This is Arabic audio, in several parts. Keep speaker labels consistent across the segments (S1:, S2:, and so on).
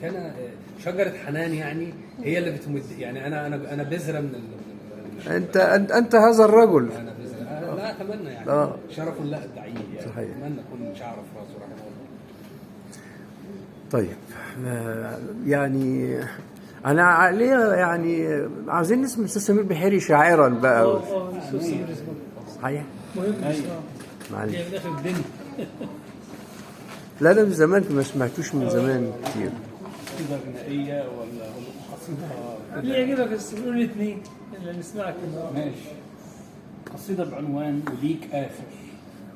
S1: كان شجرة حنان يعني هي اللي بتمد، يعني انا بذرة
S2: انت هذا الرجل.
S1: انا بذرة، لا اتمنى يعني شرف لا ادعيه يعني.
S2: صحيح.
S1: اتمنى اكون شعر في راسه رحمه الله.
S2: طيب يعني انا عليه يعني عايزين نسمع الاستاذ سمير بحيري شاعرا بقى. صحيح
S3: مهم.
S2: معلش
S3: داخل الدنيا.
S2: لا ده من زمان ما سمعتوش من زمان كتير.
S1: قصيدة غنائية ولا قصيدة
S3: اللي يعجبك بس قول الاثنين اللي نسمعك النهارده.
S1: ماشي. قصيدة بعنوان وليك آخر.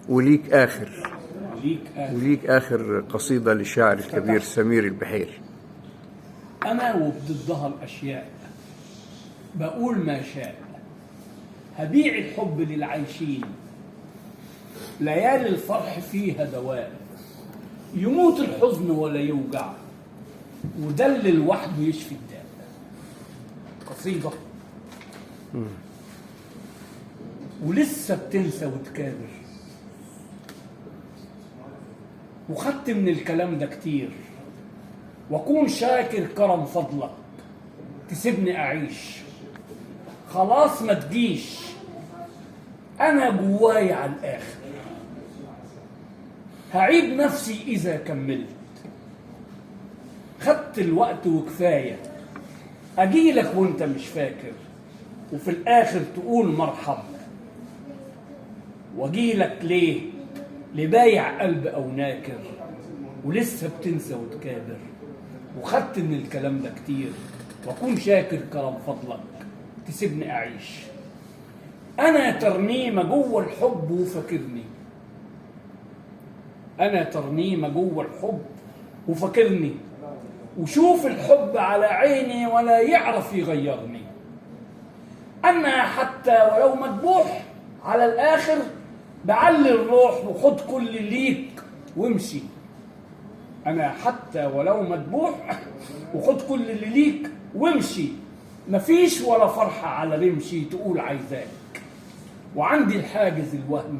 S2: وليك آخر.
S1: وليك آخر.
S2: وليك آخر قصيدة للشاعر الكبير سمير البحيري.
S1: أنا وبضدها الأشياء بقول ما شاء، هبيع الحب للعايشين، ليالي الفرح فيها دواء، يموت الحزن ولا يوجع، ودل لوحده يشفي الداء. قصيدة ولسه بتنسى وتكابر، وخدت من الكلام ده كتير، واكون شاكر كرم فضلك تسيبني اعيش. خلاص ما تجيش، انا جواي على الاخر، هعيب نفسي اذا كملت. خدت الوقت وكفايه، اجيلك وانت مش فاكر، وفي الاخر تقول مرحبا. واجيلك ليه؟ لبايع قلب او ناكر، ولسه بتنسى وتكابر. وخدت من الكلام ده كتير، واكون شاكر كرم فضلك تسيبني اعيش. انا ترنيمه جوه الحب وفاكرني، انا ترنيمه جوه الحب وفاكرني، وشوف الحب على عيني ولا يعرف يغيرني. انا حتى ولو مذبوح على الاخر بعلي الروح، وخد كل ليك وامشي. انا حتى ولو مذبوح وخد كل اللي ليك وامشي. مفيش ولا فرحه على رمشي تقول عايزاك، وعندي الحاجز الوهمي